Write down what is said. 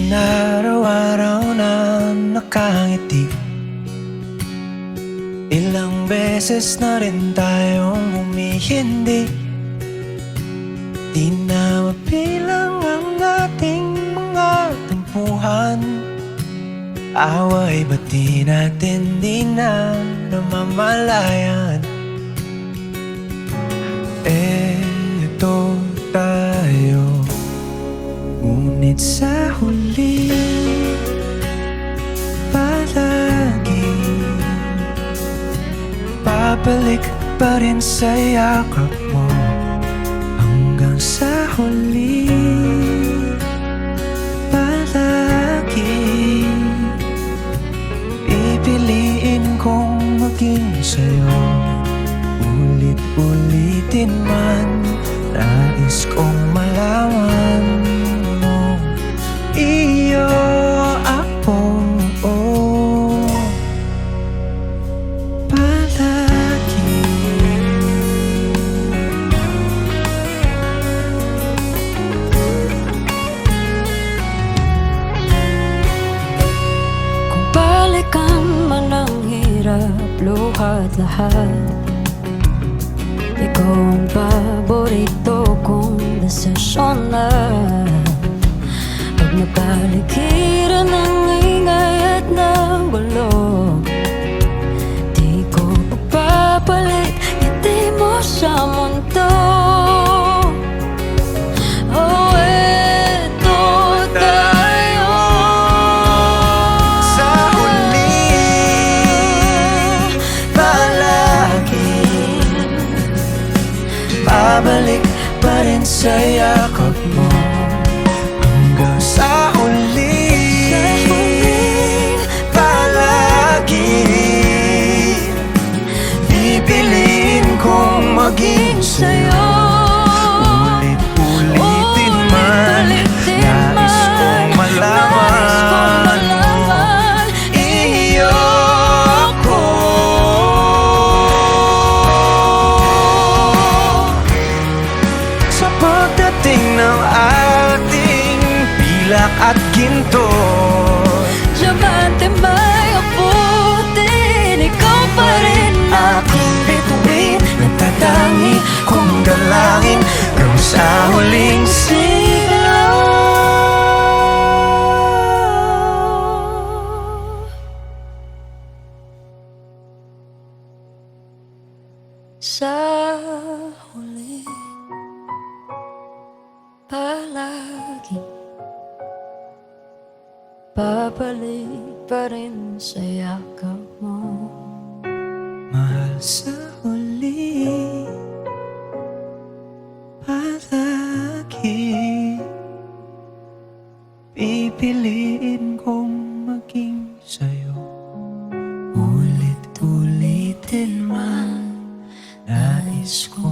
Araw-araw na nakangiti. Ilang beses na rin tayong humihindi. Di na mabilang ang ating mga tampuhan. Away ba't di natin di na namamalayan? Eto tayo, ngunit sa huli palagi babalik pa rin sa yakap mo. Hanggang sa huli palagi pipiliin kong maging sa'yo. Ulit-ulitin man, nais kong malaman mo. Iyo ako, palagi. Kung balikan man ang hirap, luha't lahat, ikaw ang paborito kong desisyon na. Pag napaligiran ng ingay at ng gulo, di ko pagpapalit ngiti mo sa mundo. Oh, eto tayo Sa huli palagi babalik pa rin sa yakap mo. Hanggang sa huli palagi pipiliin kong maging sa'yo. Ulit-ulitin man, nais kong malaman mo. Iyo ako, sa pagdating ng ating pilak at ginto. Diamante may abutin, ikaw pa rin Aking bituin, nagtatangi kong dalangin hanggang sa huling sigaw. sa huli palagi babalik pa rin sa yakap mo. Mahal, sa huli palagi pipiliin kong maging sa'yo. Ulit-ulitin man, nais ko